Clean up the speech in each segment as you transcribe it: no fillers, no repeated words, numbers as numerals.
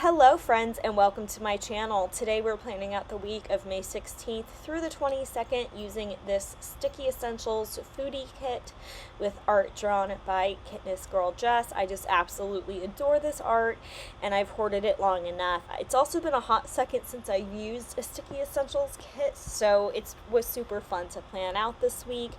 Hello friends and welcome to my channel. Today we're planning out the week of May 16th through the 22nd using this Sticky Essentials Foodie kit with art drawn by Kitness Girl Jess. I just absolutely adore this art and I've hoarded it long enough. It's also been a hot second since I used a Sticky Essentials kit, so it was super fun to plan out this week.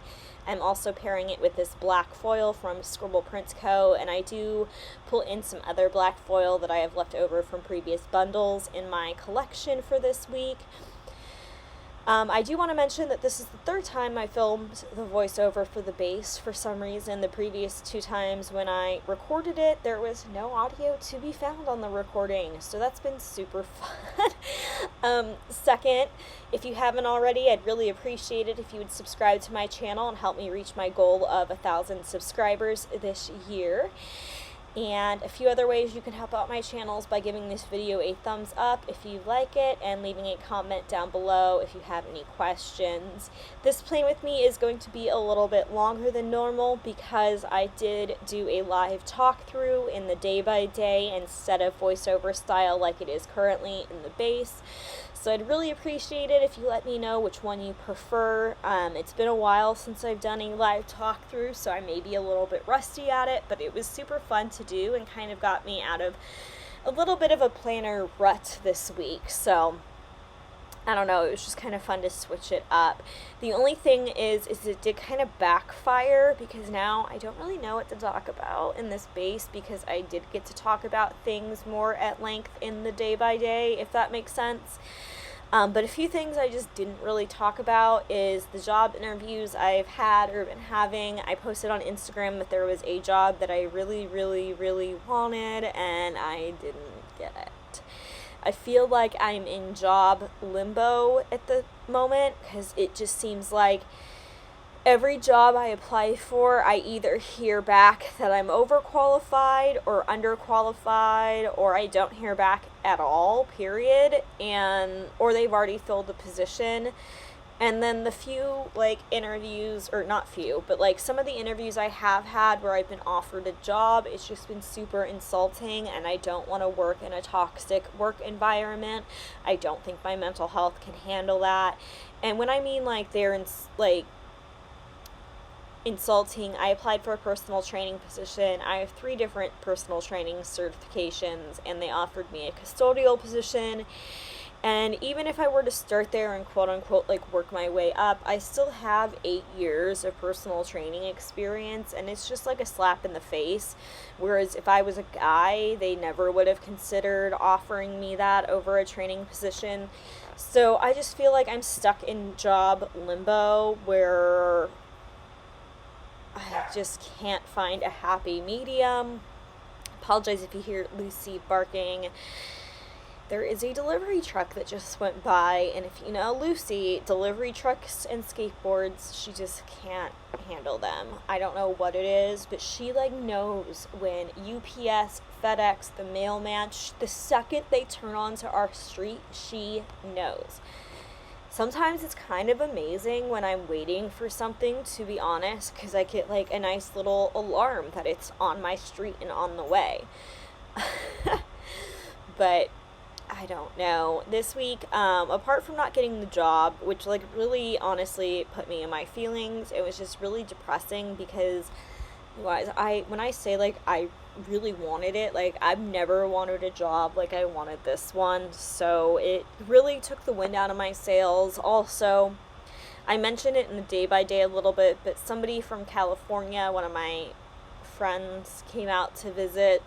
I'm also pairing it with this black foil from Scribble Prints Co. and I do pull in some other black foil that I have left over from previous bundles in my collection for this week. I do want to mention that this is the third time I filmed the voiceover for the base. For some reason, the previous two times when I recorded it, there was no audio to be found on the recording, so that's been super fun. Second, if you haven't already, I'd really appreciate it if you would subscribe to my channel and help me reach my goal of 1,000 subscribers this year. And a few other ways you can help out my channels by giving this video a thumbs up if you like it and leaving a comment down below if you have any questions. This Plan With Me is going to be a little bit longer than normal because I did do a live talk through in the day by day instead of voiceover style like it is currently in the base. So I'd really appreciate it if you let me know which one you prefer. It's been a while since I've done a live talk through, so I may be a little bit rusty at it, but it was super fun to do and kind of got me out of a little bit of a planner rut this week. So I don't know, it was just kind of fun to switch it up. The only thing is it did kind of backfire because now I don't really know what to talk about in this base because I did get to talk about things more at length in the day by day, if that makes sense. But a few things I just didn't really talk about is the job interviews I've had or been having. I posted on Instagram that there was a job that I really wanted and I didn't get it. I feel like I'm in job limbo at the moment because it just seems like every job I apply for, I either hear back that I'm overqualified or underqualified, or I don't hear back at all, period, or they've already filled the position. And then the few, interviews, or not few, but, some of the interviews I have had where I've been offered a job, it's just been super insulting, and I don't want to work in a toxic work environment. I don't think my mental health can handle that. And when I mean, they're insulting, I applied for a personal training position. I have 3 different personal training certifications, and they offered me a custodial position. And even if I were to start there and quote-unquote work my way up, I still have 8 years of personal training experience, and it's just like a slap in the face. Whereas if I was a guy, they never would have considered offering me that over a training position. So I just feel like I'm stuck in job limbo where I just can't find a happy medium. Apologize if you hear Lucy barking. There is a delivery truck that just went by, and if you know Lucy, delivery trucks and skateboards, she just can't handle them. I don't know what it is, but she knows when UPS, FedEx, the mailman, the second they turn onto our street, she knows. Sometimes it's kind of amazing when I'm waiting for something, to be honest, because I get a nice little alarm that it's on my street and on the way. But I don't know. This week, apart from not getting the job, which really honestly put me in my feelings, it was just really depressing because, you guys, when I say I really wanted it, I've never wanted a job like I wanted this one, so it really took the wind out of my sails. Also, I mentioned it in the day by day a little bit, but somebody from California, one of my friends, came out to visit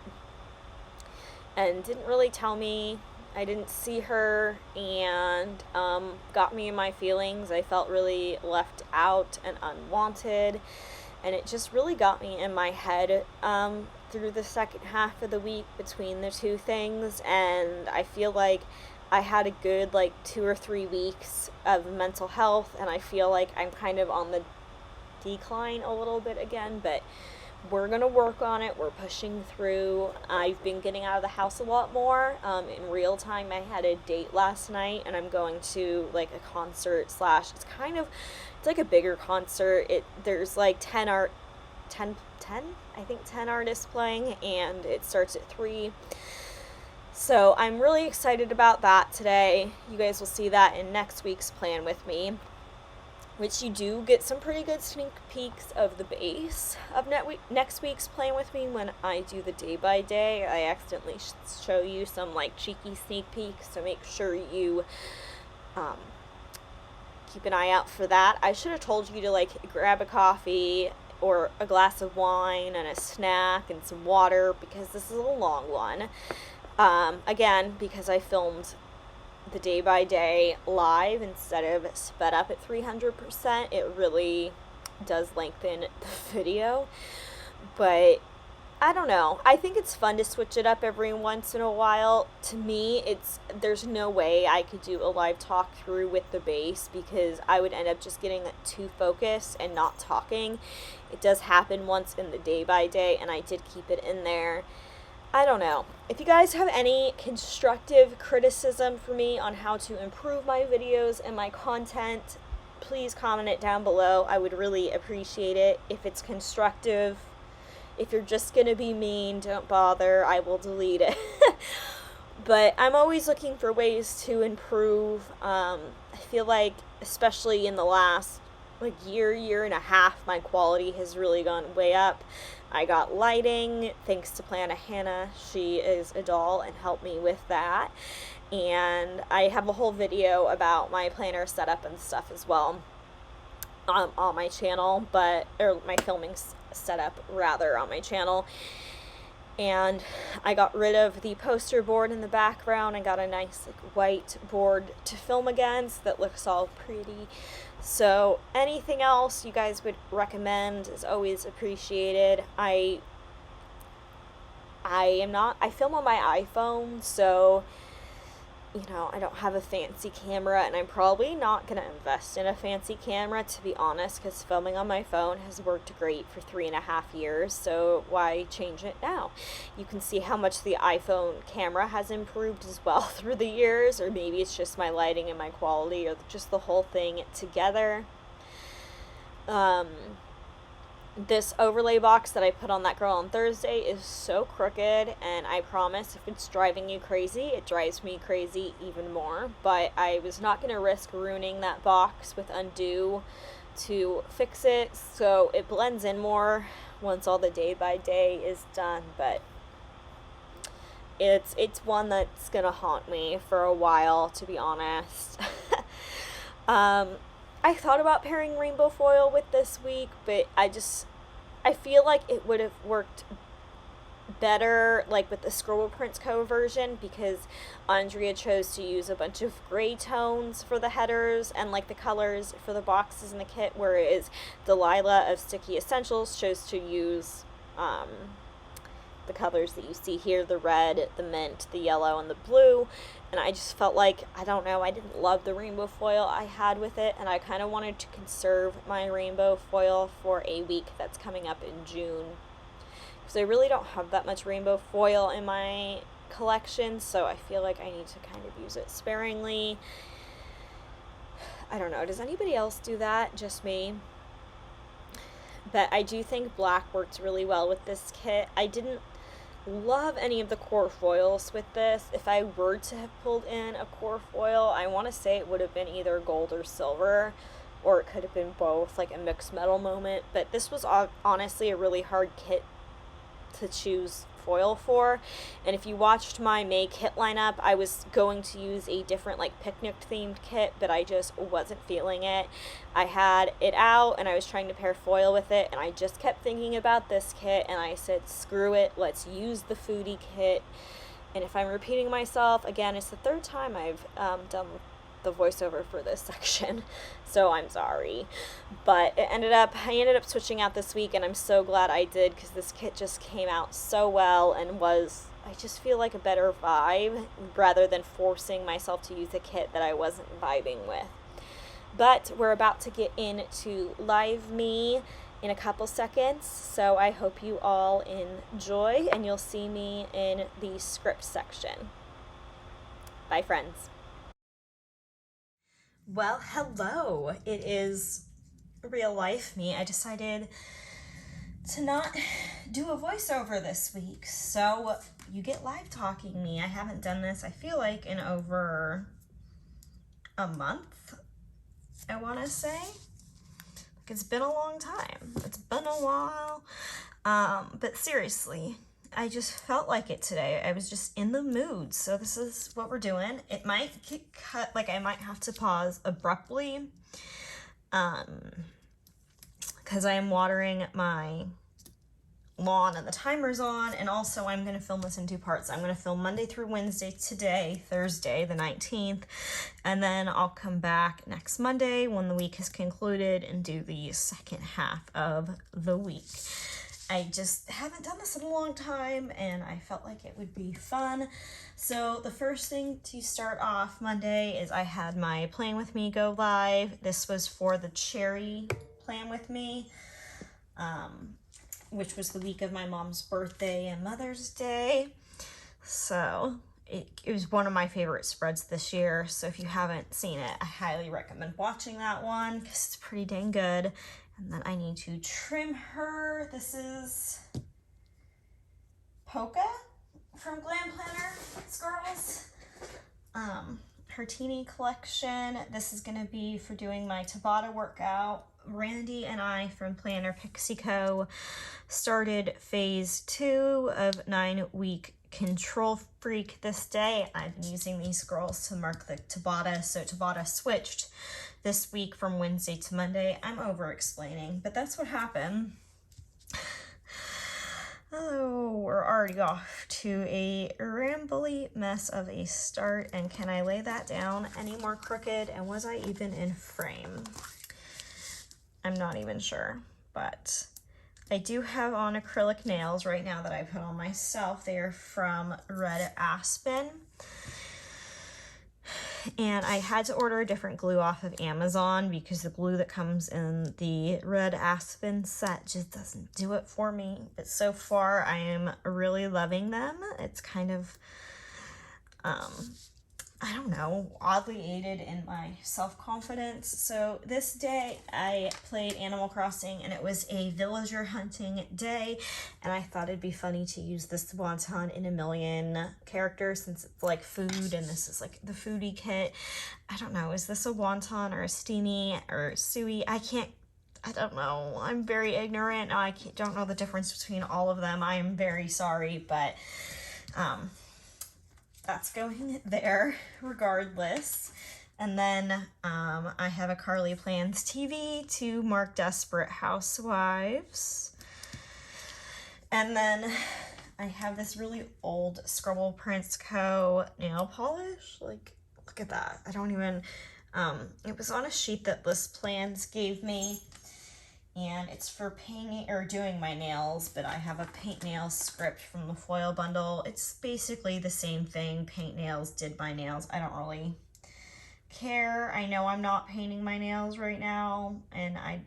and didn't really tell me. I didn't see her, and got me in my feelings. I felt really left out and unwanted, and it just really got me in my head through the second half of the week between the two things, and I feel like I had a good 2 or 3 weeks of mental health, and I feel like I'm kind of on the decline a little bit again, but we're going to work on it. We're pushing through. I've been getting out of the house a lot more. In real time, I had a date last night, and I'm going to a concert / it's a bigger concert. There's 10 artists playing, and it starts at 3. So I'm really excited about that today. You guys will see that in next week's plan with me, which you do get some pretty good sneak peeks of the base of next week's plan with me when I do the day by day. I accidentally show you some like cheeky sneak peeks, so make sure you keep an eye out for that. I should have told you to like grab a coffee or a glass of wine and a snack and some water because this is a long one. Again, because I filmed the day by day live instead of sped up at 300%, it really does lengthen the video. But I don't know. I think it's fun to switch it up every once in a while. To me, there's no way I could do a live talk through with the base because I would end up just getting too focused and not talking. It does happen once in the day by day, and I did keep it in there. I don't know. If you guys have any constructive criticism for me on how to improve my videos and my content, please comment it down below. I would really appreciate it. If it's constructive, if you're just gonna be mean, don't bother. I will delete it. But I'm always looking for ways to improve. I feel like, especially in the last year and a half, my quality has really gone way up. I got lighting thanks to Plana Hannah. She is a doll and helped me with that. And I have a whole video about my planner setup and stuff as well on my channel, or my filming setup rather on my channel. And I got rid of the poster board in the background and got a nice white board to film against that looks all pretty. So anything else you guys would recommend is always appreciated. I film on my iPhone, so I don't have a fancy camera, and I'm probably not going to invest in a fancy camera, to be honest, because filming on my phone has worked great for 3.5 years, so why change it now? You can see how much the iPhone camera has improved as well through the years, or maybe it's just my lighting and my quality, or just the whole thing together. This overlay box that I put on that girl on Thursday is so crooked, and I promise if it's driving you crazy, it drives me crazy even more. But I was not going to risk ruining that box with undo to fix it, so it blends in more once all the day by day is done. But it's one that's going to haunt me for a while, to be honest. I thought about pairing rainbow foil with this week, but I feel like it would have worked better with the Scribble Prints Co version, because Andrea chose to use a bunch of gray tones for the headers and the colors for the boxes in the kit, whereas Delilah of Sticky Essentials chose to use the colors that you see here, the red, the mint, the yellow, and the blue. And I just felt like, I don't know, I didn't love the rainbow foil I had with it, and I kind of wanted to conserve my rainbow foil for a week that's coming up in June, because I really don't have that much rainbow foil in my collection, so I feel like I need to kind of use it sparingly. I don't know, does anybody else do that? Just me? But I do think black worked really well with this kit. I didn't love any of the core foils with this. If I were to have pulled in a core foil, I want to say it would have been either gold or silver, or it could have been both, like a mixed metal moment. But this was honestly a really hard kit to choose foil for. And if you watched my May kit lineup, I was going to use a different picnic themed kit, but I just wasn't feeling it. I had it out and I was trying to pair foil with it, and I just kept thinking about this kit, and I said screw it, let's use the Foodie kit. And if I'm repeating myself again, it's the third time I've done the voiceover for this section, so I'm sorry. But I ended up switching out this week, and I'm so glad I did, because this kit just came out so well and I just feel like a better vibe rather than forcing myself to use a kit that I wasn't vibing with. But we're about to get into live me in a couple seconds, so I hope you all enjoy, and you'll see me in the script section. Bye, friends. Well, hello. It is real life me. I decided to not do a voiceover this week. So you get live talking me. I haven't done this, I feel like, in over a month, I want to say. It's been a long time. It's been a while. But seriously, I just felt like it today. I was just in the mood. So this is what we're doing. It might get cut, like I might have to pause abruptly. Because I am watering my lawn and the timer's on, and also I'm going to film this in two parts. I'm going to film Monday through Wednesday today, Thursday the 19th, and then I'll come back next Monday when the week has concluded and do the second half of the week. I just haven't done this in a long time, and I felt like it would be fun. So the first thing to start off Monday is I had my Plan With Me go live. This was for the cherry Plan With Me, which was the week of my mom's birthday and Mother's Day. So it was one of my favorite spreads this year. So if you haven't seen it, I highly recommend watching that one because it's pretty dang good. And then I need to trim her. This is Polka from Glam Planner Scribbles. Her teeny collection. This is going to be for doing my Tabata workout. Randy and I from Planner Pixie Co. started phase 2 of 9-week Control Freak this day. I've been using these scrolls to mark the Tabata, so Tabata switched this week from Wednesday to Monday. I'm over-explaining, but that's what happened. Oh, we're already off to a rambly mess of a start, and can I lay that down any more crooked? And was I even in frame? I'm not even sure, but I do have on acrylic nails right now that I put on myself. They are from Red Aspen. And I had to order a different glue off of Amazon because the glue that comes in the Red Aspen set just doesn't do it for me. But so far, I am really loving them. It's kind of, I don't know, oddly aided in my self-confidence. So this day I played Animal Crossing, and it was a villager hunting day, and I thought it'd be funny to use this wonton in a million characters since it's like food, and this is like the foodie kit. I don't know, is this a wonton or a steamy or sui? I don't know. I'm very ignorant. I don't know the difference between all of them. I am very sorry, but that's going there regardless. And then I have a Carly Plans TV to mark Desperate Housewives. And then I have this really old Scribble Prints Co. nail polish. Like, look at that. I don't even, it was on a sheet that List Plans gave me. And it's for painting or doing my nails, but I have a paint nail script from the foil bundle. It's basically the same thing. Paint nails, did my nails. I don't really care. I know I'm not painting my nails right now, and I'm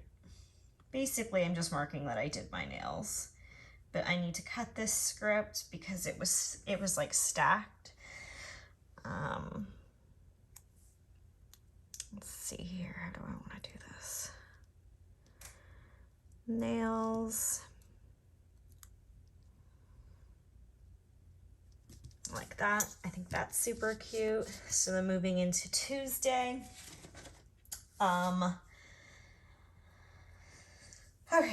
just marking that I did my nails. But I need to cut this script because it was like stacked. Let's see here. How do I want to do this? Nails, like that. I think that's super cute. So then moving into Tuesday, okay,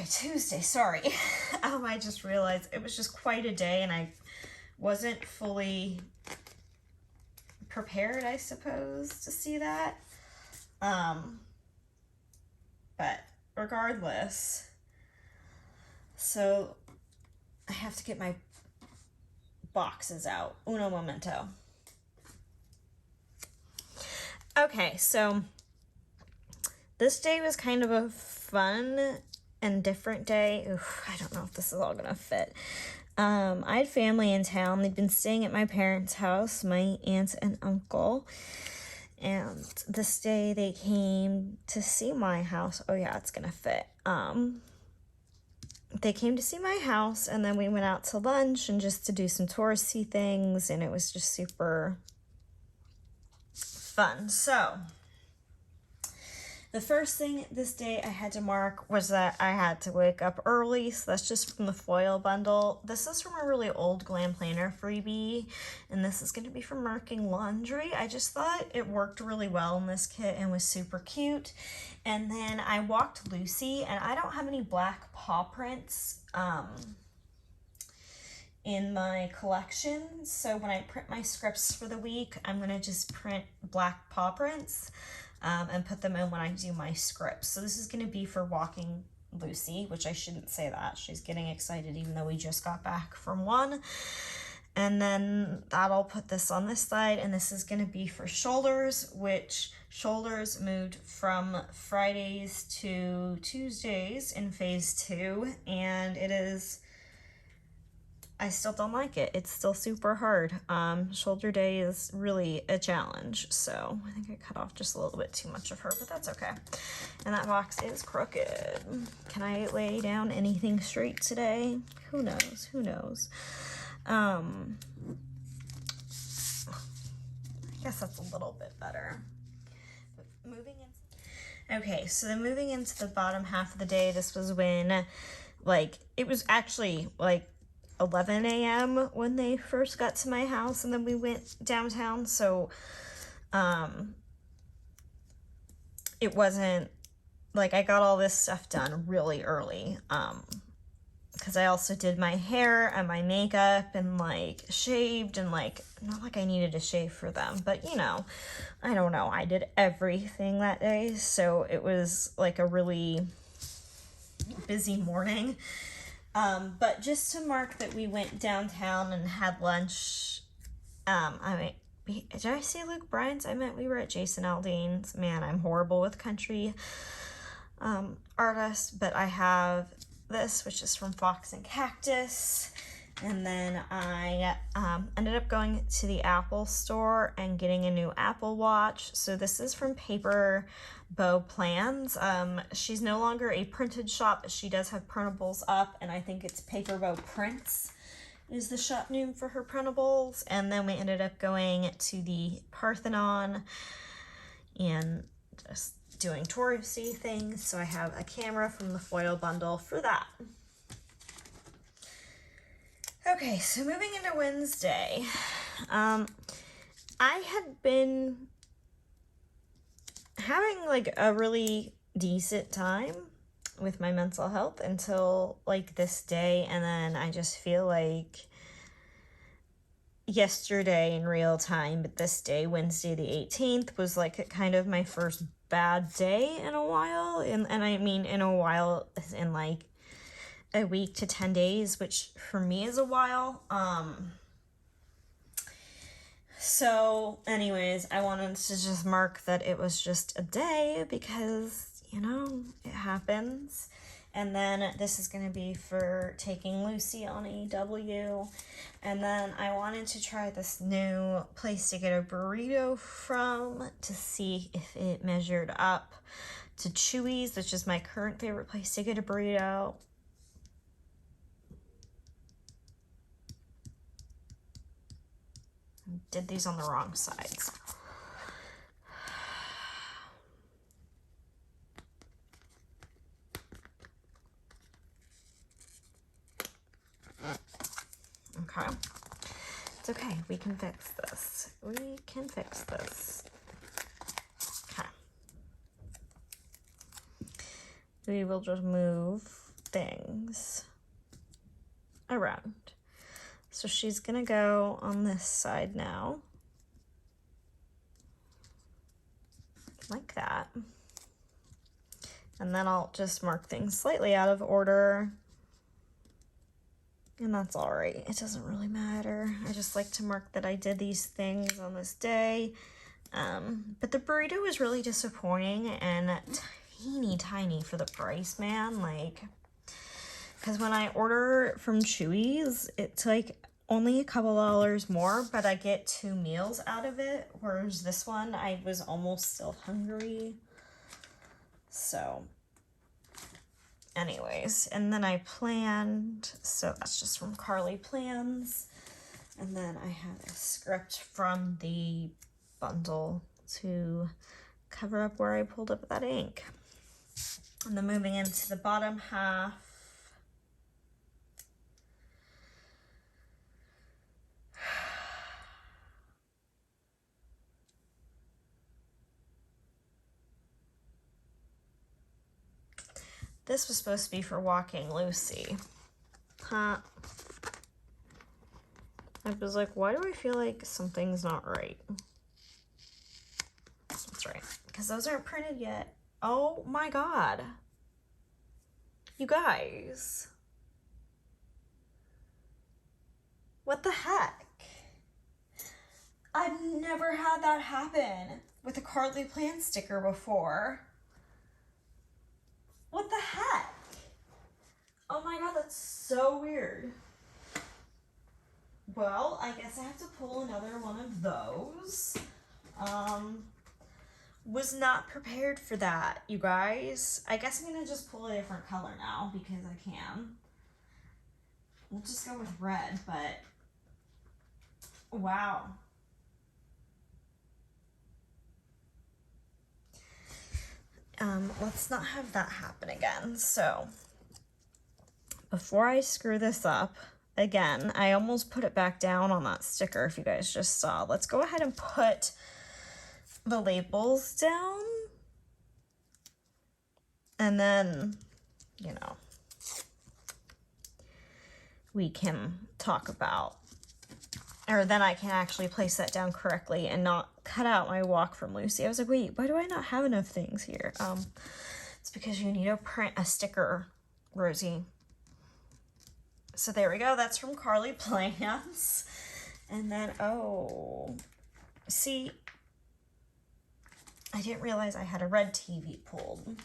Tuesday, sorry. I just realized it was just quite a day, and I wasn't fully prepared, I suppose, to see that. But regardless, so I have to get my boxes out. Uno momento. Okay, so this day was kind of a fun and different day. Oof, I don't know if this is all gonna fit. I had family in town. They'd been staying at my parents' house, my aunt and uncle. And this day they came to see my house. Oh yeah, it's gonna fit. They came to see my house, and then we went out to lunch and just to do some touristy things, and it was just super fun. So The first thing this day I had to mark was that I had to wake up early, so that's just from the foil bundle. This is from a really old Glam Planner freebie, and this is going to be for marking laundry. I just thought it worked really well in this kit and was super cute. And then I walked Lucy, and I don't have any black paw prints in my collection, so when I print my scripts for the week, I'm going to just print black paw prints and put them in when I do my scripts. So this is going to be for walking Lucy, which I shouldn't say that. She's getting excited even though we just got back from one. And then that'll put this on this side, and this is going to be for shoulders, which shoulders moved from Fridays to Tuesdays in phase 2, and it is, I still don't like it. It's still super hard. Shoulder day is really a challenge, so I think I cut off just a little bit too much of her, but that's okay. And that box is crooked. Can I lay down anything straight today? Who knows? Who knows? I guess that's a little bit better. But okay, so then moving into the bottom half of the day, this was when, like, it was actually like 11 a.m. when they first got to my house, and then we went downtown, so it wasn't like I got all this stuff done really early, because I also did my hair and my makeup and like shaved, and like not like I needed to shave for them, but you know, I don't know, I did everything that day, so it was like a really busy morning. But just to mark that we went downtown and had lunch, I mean, did I say Luke Bryan's? I meant we were at Jason Aldean's. Man, I'm horrible with country artists, but I have this, which is from Fox and Cactus, and then I ended up going to the Apple store and getting a new Apple Watch. So this is from Paper Bow Plans. She's no longer a printed shop, but she does have printables up, and I think it's Paper Bow Prints is the shop name for her printables. And then we ended up going to the Parthenon and just doing touristy things, so I have a camera from the foil bundle for that. Okay, so moving into Wednesday, I had been having like a really decent time with my mental health until like this day, and then I just feel like yesterday in real time, but this day, Wednesday the 18th, was like kind of my first bad day in a while, and I mean in a while in like a week to 10 days, which for me is a while. So anyways, I wanted to just mark that it was just a day because, you know, it happens. And then this is going to be for taking Lucy on AEW. And then I wanted to try this new place to get a burrito from to see if it measured up to Chewy's, which is my current favorite place to get a burrito. Did these on the wrong sides. Okay. It's okay. We can fix this. We can fix this. Okay. We will just move things around. So she's gonna go on this side now. Like that. And then I'll just mark things slightly out of order. And that's all right. It doesn't really matter. I just like to mark that I did these things on this day. But the burrito was really disappointing and tiny for the price, man. Like, because when I order from Chewy's, it's like only a couple dollars more, but I get 2 meals out of it. Whereas this one, I was almost still hungry. So anyways, and then I planned, so that's just from Carly Plans. And then I had a script from the bundle to cover up where I pulled up that ink. And then moving into the bottom half. This was supposed to be for walking Lucy. Huh? I was like, why do I feel like something's not right? That's right, because those aren't printed yet. Oh my God. You guys. What the heck? I've never had that happen with a RoseyPlans sticker before. What the heck? Oh my God, that's so weird. Well, I guess I have to pull another one of those. Was not prepared for that, you guys. I guess I'm gonna just pull a different color now because I can. We'll just go with red, but wow. Let's not have that happen again. So before I screw this up again, I almost put it back down on that sticker if you guys just saw. Let's go ahead and put the labels down. And then, you know, we can talk about, or then I can actually place that down correctly and not cut out my walk from Lucy. I was like, wait, why do I not have enough things here? It's because you need to print a sticker, Rosie. So there we go. That's from RoseyPlans. And then, oh, see, I didn't realize I had a red TV pulled.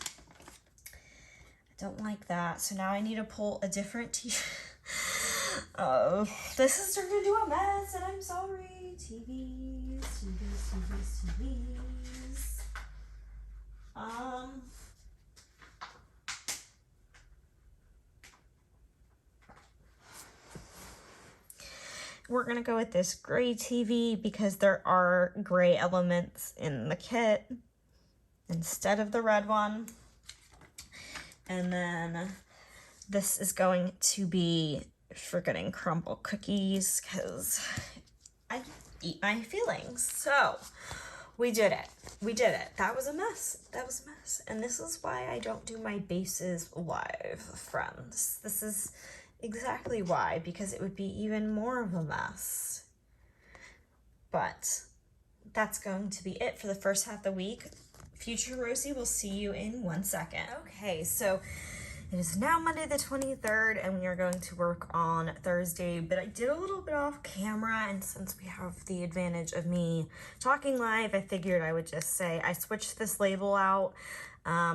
I don't like that. So now I need to pull a different TV. Oh, this is turning into a mess, and I'm sorry. TVs. We're gonna go with this gray TV because there are gray elements in the kit instead of the red one. And then this is going to be forgetting crumble cookies because I eat my feelings. So we did it. We did it. That was a mess. That was a mess. And this is why I don't do my bases live, friends. This is exactly why, because it would be even more of a mess. But that's going to be it for the first half of the week. Future Rosey will see you in 1 second. Okay, so it is now Monday the 23rd, and we are going to work on Thursday, but I did a little bit off camera, and since we have the advantage of me talking live, I figured I would just say I switched this label out.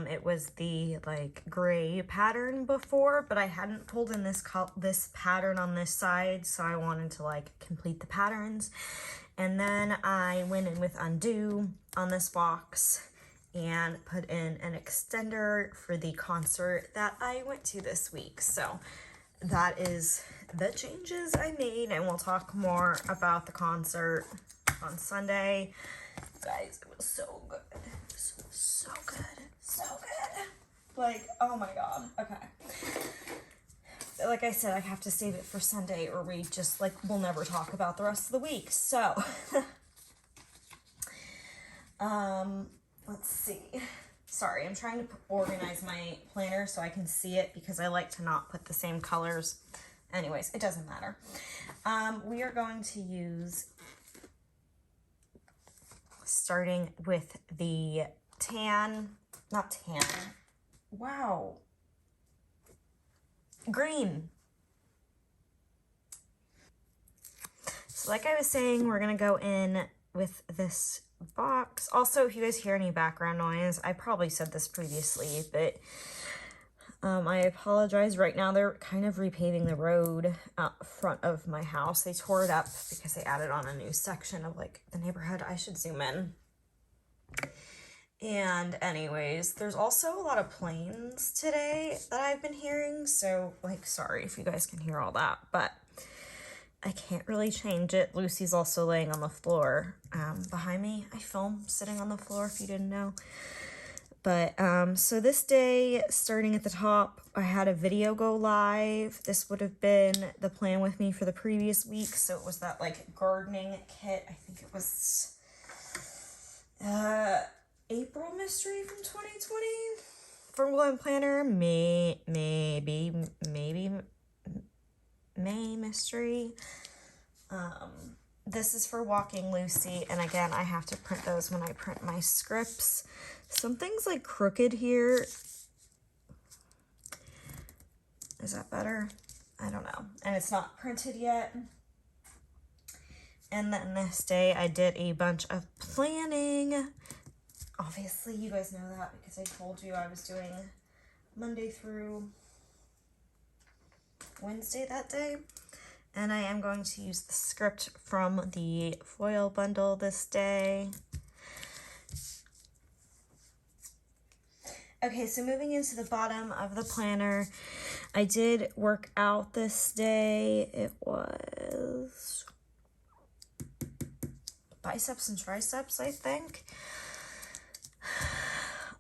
It was the like gray pattern before, but I hadn't pulled in this pattern on this side, so I wanted to like complete the patterns. And then I went in with undo on this box and put in an extender for the concert that I went to this week. So that is the changes I made, and we'll talk more about the concert on Sunday. Guys, it was so good. It was so good. So good. Like, oh my God. Okay. Like I said, I have to save it for Sunday or we just like, we'll never talk about the rest of the week. So, let's see. Sorry, I'm trying to organize my planner so I can see it because I like to not put the same colors. Anyways, it doesn't matter. We are going to use, starting with the wow, green. So like I was saying, we're gonna go in with this box. Also, if you guys hear any background noise, I probably said this previously, but I apologize. Right now they're kind of repaving the road out front of my house. They tore it up because they added on a new section of like the neighborhood. I should zoom in. And anyways, there's also a lot of planes today that I've been hearing, so like sorry if you guys can hear all that, but I can't really change it. Lucy's also laying on the floor behind me. I film sitting on the floor if you didn't know. But so this day, starting at the top, I had a video go live. This would have been the plan with me for the previous week. So it was that like gardening kit. I think it was April mystery from 2020 from Glowing Planner. Maybe May mystery. This is for Walking Lucy, and again, I have to print those when I print my scripts. Something's like crooked here. Is that better? I don't know. And it's not printed yet. And then this day I did a bunch of planning. Obviously, you guys know that because I told you I was doing Monday through Wednesday that day. And I am going to use the script from the foil bundle this day. Okay, so moving into the bottom of the planner, I did work out this day. It was biceps and triceps, I think.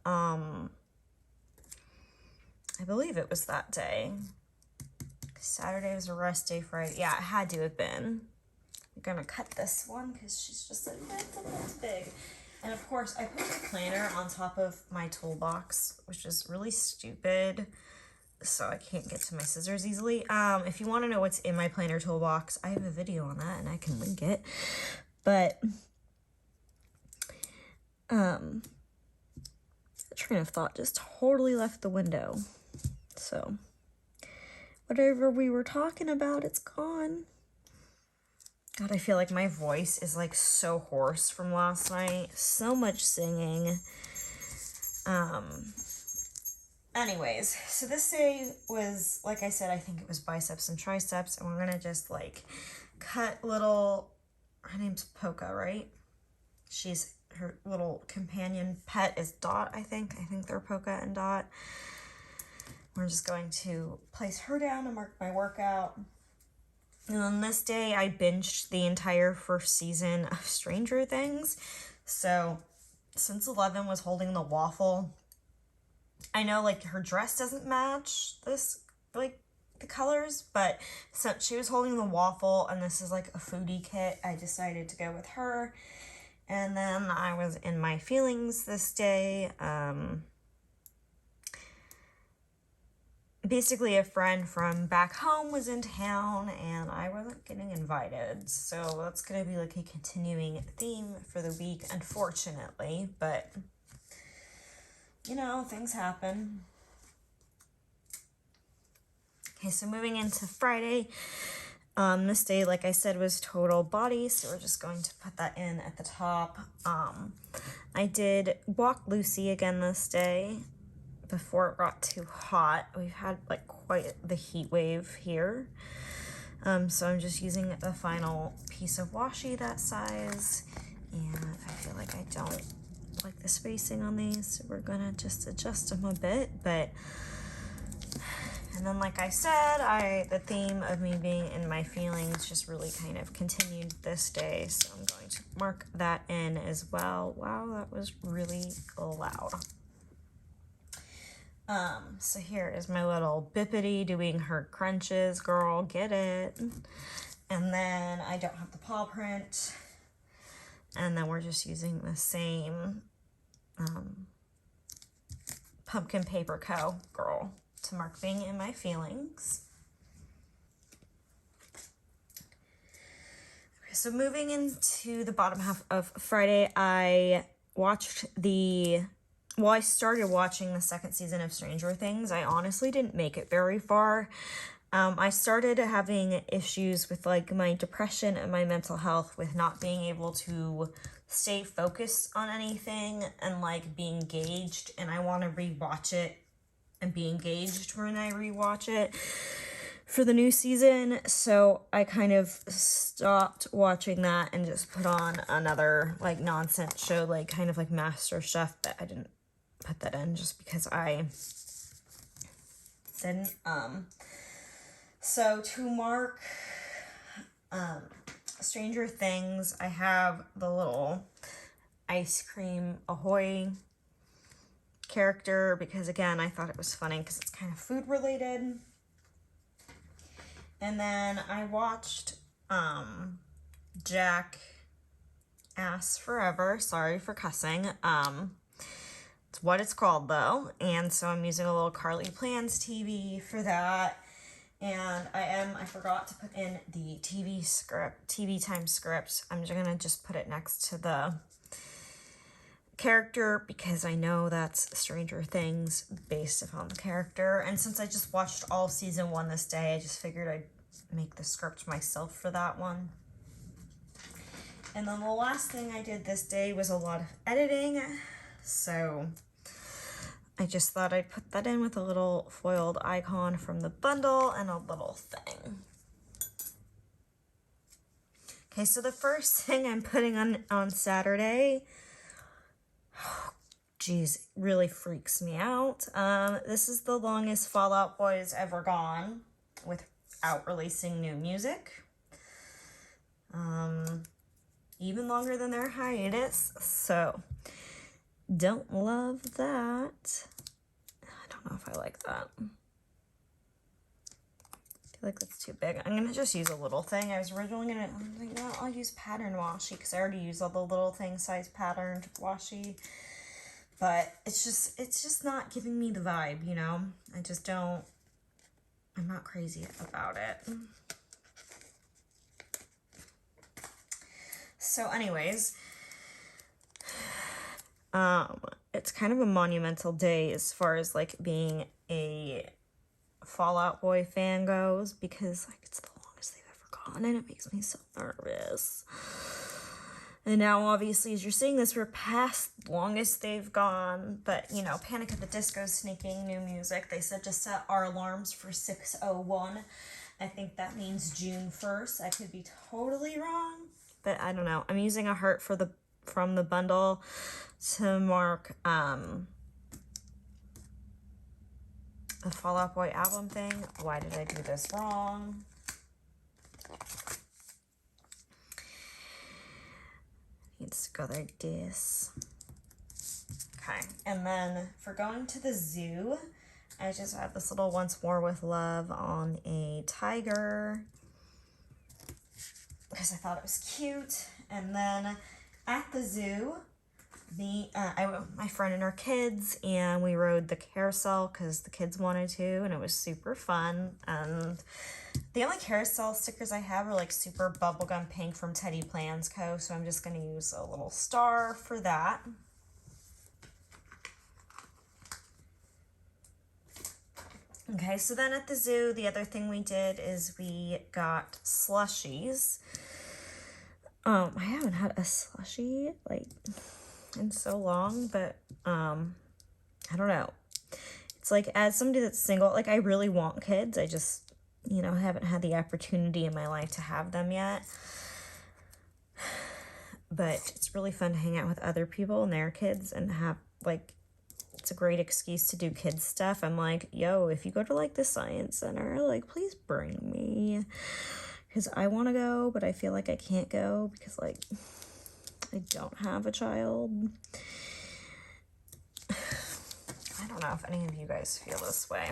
I believe it was that day. Saturday was a rest day. Friday, yeah, it had to have been. I'm gonna cut this one because she's just like, it's a bit big. And of course, I put the planner on top of my toolbox, which is really stupid. So I can't get to my scissors easily. If you want to know what's in my planner toolbox, I have a video on that and I can link it. But the train of thought just totally left the window. So whatever we were talking about, it's gone. God, I feel like my voice is like so hoarse from last night. So much singing. Anyways, so this day was, like I said, I think it was biceps and triceps, and we're gonna just like cut little, her name's Polka, right? Her little companion pet is Dot, I think. I think they're Polka and Dot. We're just going to place her down and mark my workout. And on this day, I binged the entire first season of Stranger Things. So since 11 was holding the waffle, I know like her dress doesn't match this, like the colors, but since she was holding the waffle and this is like a foodie kit, I decided to go with her. And then I was in my feelings this day. Basically a friend from back home was in town and I wasn't getting invited. So that's going to be like a continuing theme for the week, unfortunately, but you know, things happen. Okay, so moving into Friday, this day, like I said, was total body, so we're just going to put that in at the top. I did walk Lucy again this day before it got too hot. We've had like quite the heat wave here. So I'm just using the final piece of washi that size, and I feel like I don't like the spacing on these, so we're gonna just adjust them a bit. And then like I said, the theme of me being in my feelings just really kind of continued this day, so I'm going to mark that in as well. Wow, that was really loud. So here is my little Bippity doing her crunches, girl, get it. And then I don't have the paw print. And then we're just using the same Pumpkin Paper Co. girl to mark being in my feelings. Okay, so moving into the bottom half of Friday, I started watching the second season of Stranger Things. I honestly didn't make it very far. I started having issues with like my depression and my mental health with not being able to stay focused on anything and like be engaged, and I want to rewatch it and be engaged when I rewatch it for the new season. So I kind of stopped watching that and just put on another like nonsense show, like kind of like MasterChef, that I didn't put that in just because I didn't. So to mark Stranger Things. I have the little ice cream Ahoy character because, again, I thought it was funny because it's kind of food related. And then I watched Jack Ass Forever. Sorry for cussing. It's what it's called though. And so I'm using a little RoseyPlans TV for that. And I forgot to put in the TV time script. I'm just gonna just put it next to the character because I know that's Stranger Things based upon the character. And since I just watched all season 1 this day, I just figured I'd make the script myself for that one. And then the last thing I did this day was a lot of editing. So I just thought I'd put that in with a little foiled icon from the bundle and a little thing. Okay, so the first thing I'm putting on Saturday, oh, geez, really freaks me out. This is the longest Fall Out Boy's ever gone without releasing new music. Even longer than their hiatus, so don't love that. I don't know if I like that. I feel like that's too big. I'm gonna just use a little thing. I was originally I'm like, no, I'll use pattern washi because I already use all the little thing size patterned washi. But it's just not giving me the vibe, you know? I'm not crazy about it. So anyways, it's kind of a monumental day as far as like being a Fall Out Boy fan goes because like it's the longest they've ever gone and it makes me so nervous. And now obviously as you're seeing this, we're past the longest they've gone, but you know, Panic at the Disco's sneaking new music. They said to set our alarms for 6:01. I think that means June 1st. I could be totally wrong, but I don't know. I'm using a heart from the bundle to mark the Fall Out Boy album thing. Why did I do this wrong? Needs to go like this. Okay, and then for going to the zoo, I just have this little Once More with Love on a tiger because I thought it was cute. And then at the zoo, I went with my friend and her kids, and we rode the carousel because the kids wanted to, and it was super fun. And the only carousel stickers I have are like super bubblegum pink from Plans Co. So I'm just going to use a little star for that. Okay, so then at the zoo, the other thing we did is we got slushies. I haven't had a slushie like in so long, but I don't know. It's like, as somebody that's single, like I really want kids. I just, you know, haven't had the opportunity in my life to have them yet. But it's really fun to hang out with other people and their kids and have like, it's a great excuse to do kids stuff. I'm like, yo, if you go to like the science center, like please bring me. Because I want to go, but I feel like I can't go because, like, I don't have a child. I don't know if any of you guys feel this way.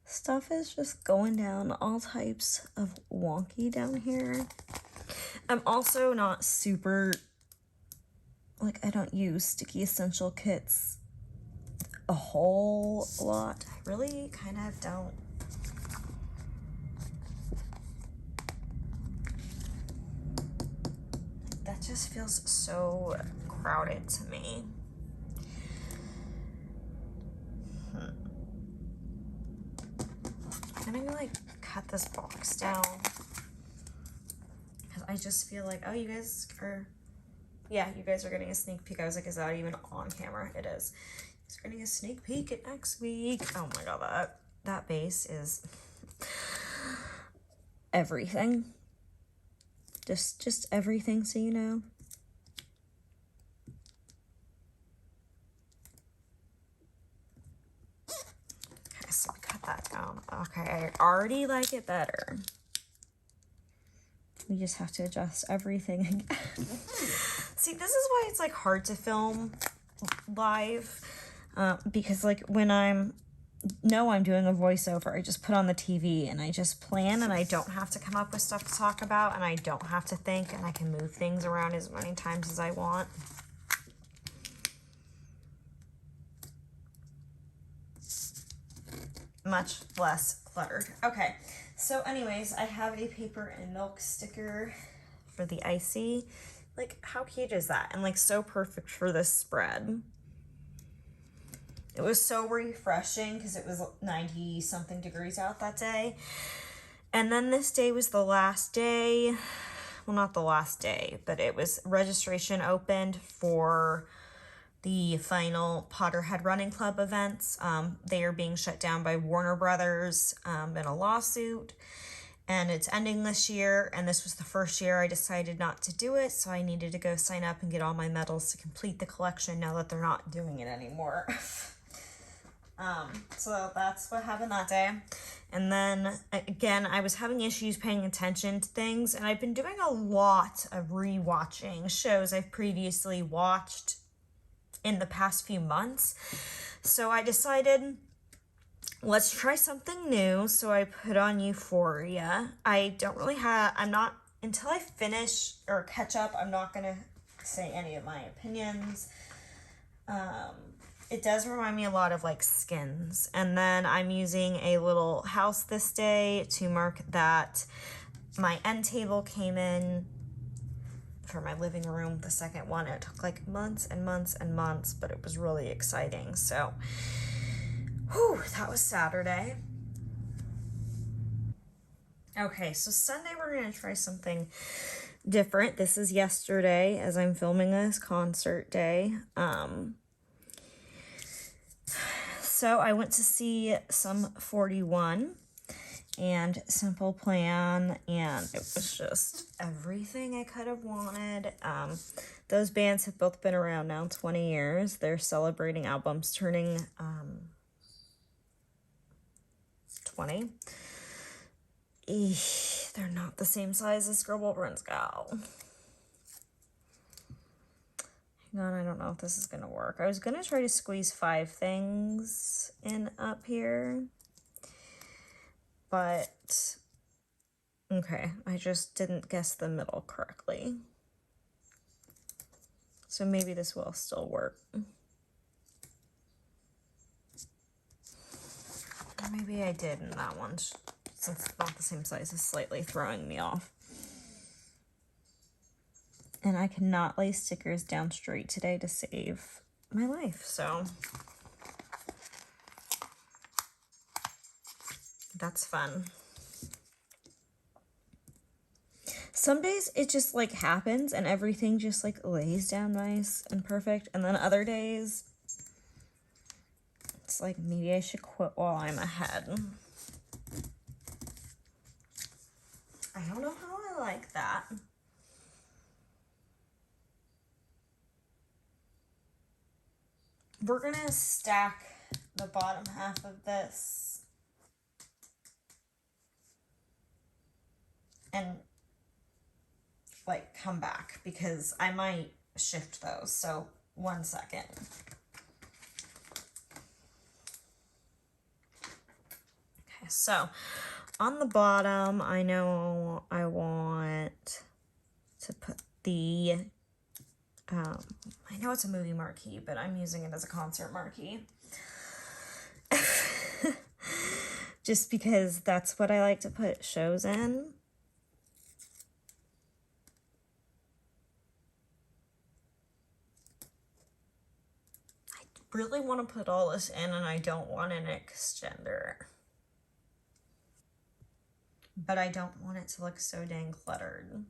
Stuff is just going down all types of wonky down here. I'm also not super, like, I don't use sticky essential kits a whole lot. I really kind of don't. That just feels so crowded to me. I'm gonna like cut this box down because I just feel like, oh, you guys are getting a sneak peek. I was like, is that even on camera? It is. It's getting a sneak peek at next week. Oh my god, that base is everything. Just everything, so you know. Okay, so we cut that down. Okay, I already like it better. We just have to adjust everything again. See, this is why it's like hard to film live, because like when I'm doing a voiceover, I just put on the TV and I just plan, and I don't have to come up with stuff to talk about, and I don't have to think, and I can move things around as many times as I want. Much less cluttered. Okay, so anyways, I have a paper and milk sticker for the icy. Like, how cute is that? And like so perfect for this spread. It was so refreshing because it was 90 something degrees out that day. And then this day was the last day. Well, not the last day, but it was registration opened for the final Potterhead Running Club events. They are being shut down by Warner Brothers in a lawsuit, and it's ending this year, and this was the first year I decided not to do it, so I needed to go sign up and get all my medals to complete the collection now that they're not doing it anymore. So that's what happened that day. And then again, I was having issues paying attention to things, and I've been doing a lot of rewatching shows I've previously watched in the past few months. So I decided, let's try something new. So I put on Euphoria. I don't really have, until I finish or catch up, I'm not going to say any of my opinions. It does remind me a lot of like Skins. And then I'm using a little house this day to mark that my end table came in for my living room, the second one. It took like months and months and months, but it was really exciting. So, whew, that was Saturday. Okay, so Sunday we're gonna try something different. This is yesterday as I'm filming this, concert day. So I went to see Sum 41 and Simple Plan, and it was just everything I could have wanted. Those bands have both been around now 20 years. They're celebrating albums turning 20. They're not the same size as Scribble Prints Co. Hang on, I don't know if this is gonna work. I was gonna try to squeeze 5 things in up here, but okay, I just didn't guess the middle correctly. So maybe this will still work. Maybe I did in that one, since it's not the same size, is slightly throwing me off. And I cannot lay stickers down straight today to save my life, so that's fun. Some days it just like happens and everything just like lays down nice and perfect, and then other days it's like maybe I should quit while I'm ahead. I don't know how I like that. We're gonna stack the bottom half of this and like come back because I might shift those. So 1 second. Okay, so on the bottom, I know I want to put the I know it's a movie marquee, but I'm using it as a concert marquee. Just because that's what I like to put shows in. I really want to put all this in, and I don't want an extender. But I don't want it to look so dang cluttered.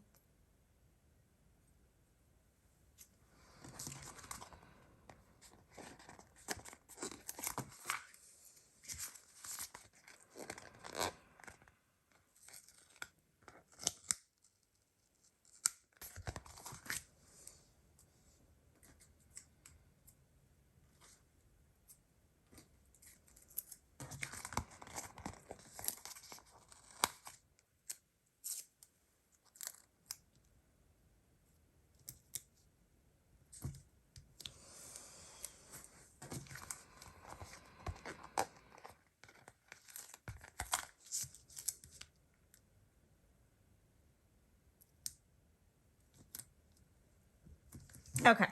Okay,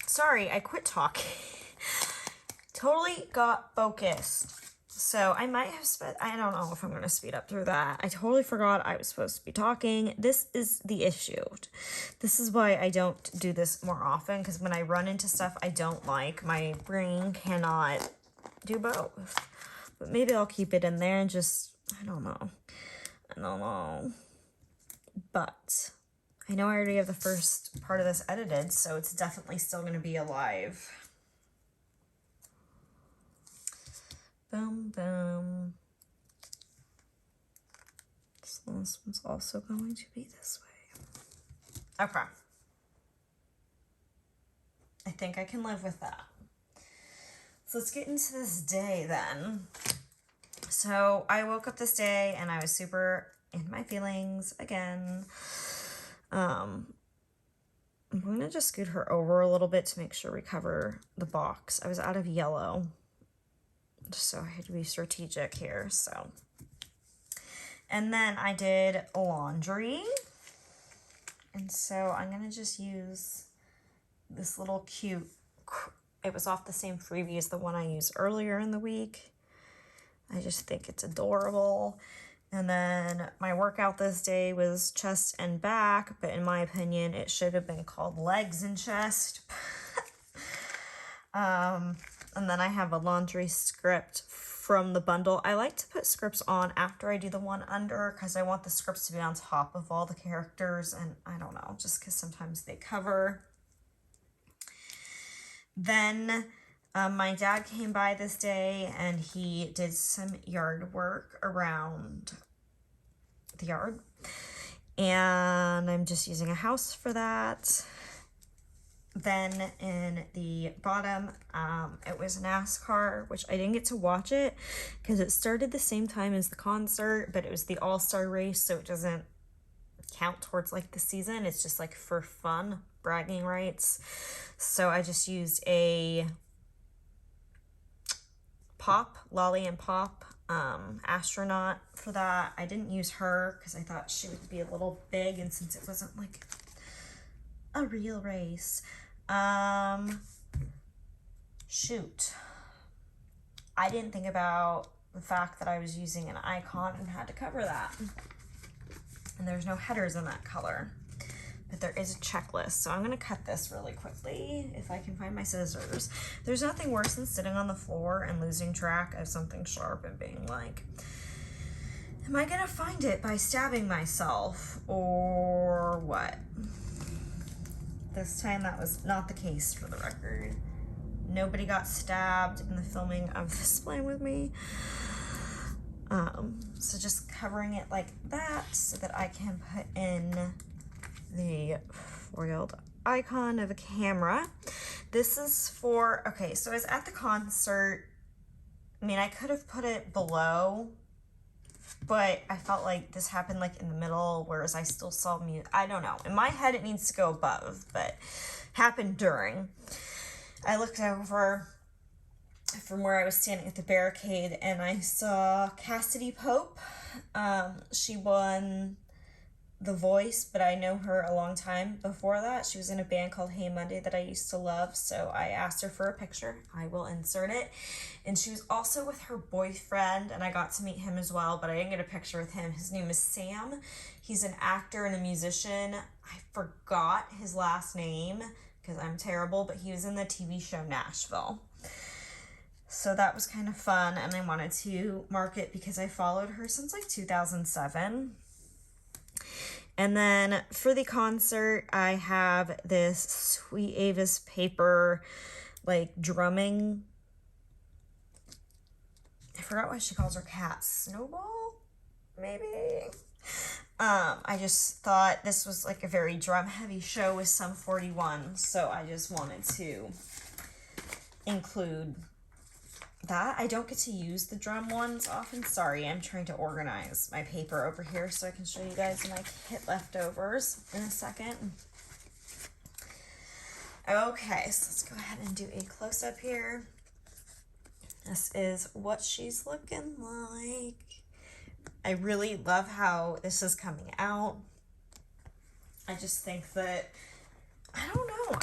sorry, I quit talking. Totally got focused. So I might have I don't know if I'm going to speed up through that. I totally forgot I was supposed to be talking. This is the issue. This is why I don't do this more often, because when I run into stuff I don't like, my brain cannot do both. But maybe I'll keep it in there and just, I don't know. But I know I already have the first part of this edited, so it's definitely still going to be alive. Boom, boom. So this one's also going to be this way. Okay. I think I can live with that. So let's get into this day then. So I woke up this day and I was super in my feelings again. I'm going to just scoot her over a little bit to make sure we cover the box. I was out of yellow, so I had to be strategic here. So, and then I did laundry, and so I'm gonna just use this little cute, it was off the same freebie as the one I used earlier in the week. I just think it's adorable. And then my workout this day was chest and back, but in my opinion it should have been called legs and chest. And then I have a laundry script from the bundle. I like to put scripts on after I do the one under, because I want the scripts to be on top of all the characters, and I don't know, just because sometimes they cover. Then my dad came by this day and he did some yard work around the yard, and I'm just using a house for that. Then in the bottom, it was NASCAR, which I didn't get to watch it because it started the same time as the concert, but it was the all-star race, so it doesn't count towards like the season. It's just like for fun, bragging rights. So I just used a Lolly and Pop astronaut for that. I didn't use her because I thought she would be a little big, and since it wasn't like a real race. Shoot. I didn't think about the fact that I was using an icon and had to cover that. And there's no headers in that color, but there is a checklist. So I'm gonna cut this really quickly if I can find my scissors. There's nothing worse than sitting on the floor and losing track of something sharp and being like, am I gonna find it by stabbing myself or what? This time that was not the case, for the record. Nobody got stabbed in the filming of this plan with me. So just covering it like that so that I can put in the foiled icon of a camera. This is for, okay, so I was at the concert. I mean, I could have put it below, but I felt like this happened like in the middle, whereas I still saw me. I don't know. In my head, it needs to go above, but happened during. I looked over from where I was standing at the barricade and I saw Cassidy Pope. She won The Voice, but I know her a long time before that. She was in a band called Hey Monday that I used to love, so I asked her for a picture. I will insert it. And she was also with her boyfriend, and I got to meet him as well, but I didn't get a picture with him. His name is Sam. He's an actor and a musician. I forgot his last name because I'm terrible, but he was in the TV show Nashville. So that was kind of fun, and I wanted to mark it because I followed her since like 2007. And then for the concert, I have this Sweet Avis paper, like drumming. I forgot what she calls her cat. Snowball? Maybe? I just thought this was like a very drum heavy show with some 41. So I just wanted to include that. I don't get to use the drum ones often. Sorry, I'm trying to organize my paper over here so I can show you guys my kit leftovers in a second. Okay, so let's go ahead and do a close-up here. This is what she's looking like. I really love how this is coming out. I just think that, I don't know,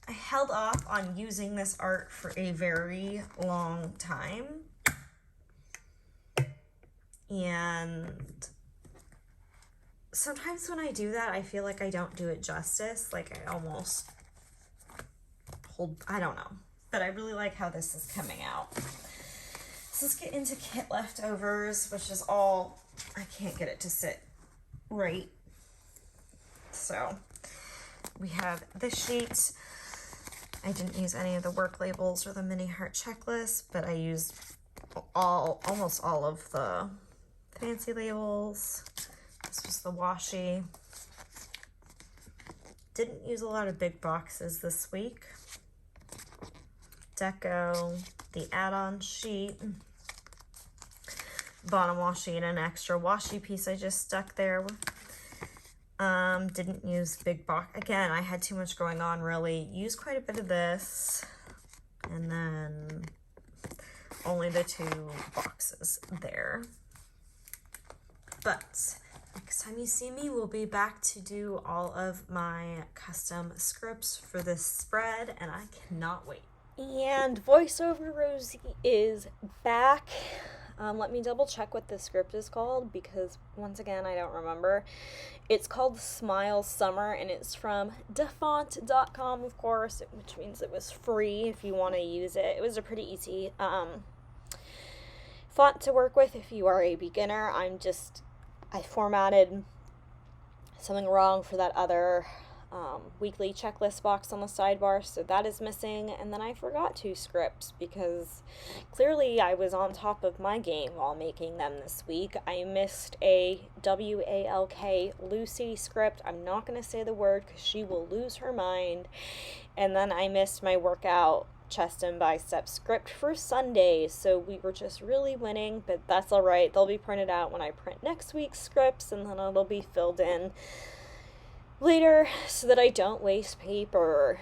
I held off on using this art for a very long time. And sometimes when I do that, I feel like I don't do it justice. Like I almost I don't know. But I really like how this is coming out. So let's get into kit leftovers, which is all, I can't get it to sit right. So we have this sheet. I didn't use any of the work labels or the mini heart checklist, but I used almost all of the fancy labels. This was the washi. Didn't use a lot of big boxes this week. Deco, the add-on sheet, bottom washi, and an extra washi piece I just stuck there. Didn't use big box. Again, I had too much going on, really. Used quite a bit of this, and then only the 2 boxes there. But next time you see me, we'll be back to do all of my custom scripts for this spread, and I cannot wait. And voiceover Rosey is back. Let me double check what the script is called, because once again, I don't remember. It's called Smile Summer, and it's from defont.com, of course, which means it was free if you want to use it. It was a pretty easy font to work with if you are a beginner. I formatted something wrong for that other weekly checklist box on the sidebar, so that is missing. And then I forgot 2 scripts because clearly I was on top of my game while making them this week. I missed a WALK Lucy script. I'm not going to say the word because she will lose her mind. And then I missed my workout chest and bicep script for Sunday, so we were just really winning, but that's all right. They'll be printed out when I print next week's scripts, and then it'll be filled in later so that I don't waste paper.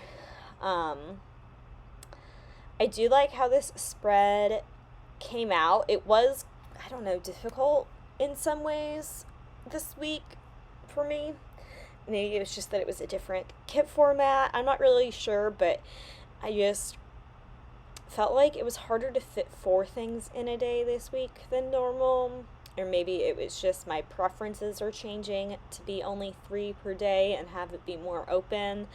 I do like how this spread came out. It was, I don't know, difficult in some ways this week for me. Maybe it was just that it was a different kit format. I'm not really sure, but I just felt like it was harder to fit 4 things in a day this week than normal. Or maybe it was just my preferences are changing to be only 3 per day and have it be more open.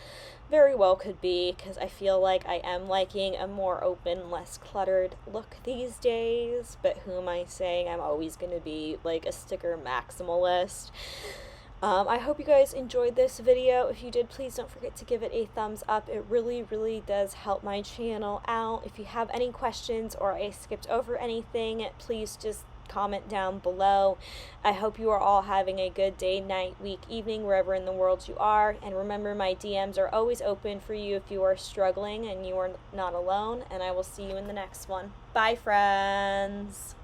Very well could be, because I feel like I am liking a more open, less cluttered look these days. But who am I saying? I'm always going to be like a sticker maximalist. I hope you guys enjoyed this video. If you did, please don't forget to give it a thumbs up. It really, really does help my channel out. If you have any questions or I skipped over anything, please just comment down below. I hope you are all having a good day, night, week, evening, wherever in the world you are. And remember, my DMs are always open for you if you are struggling and you are not alone. And I will see you in the next one. Bye, friends.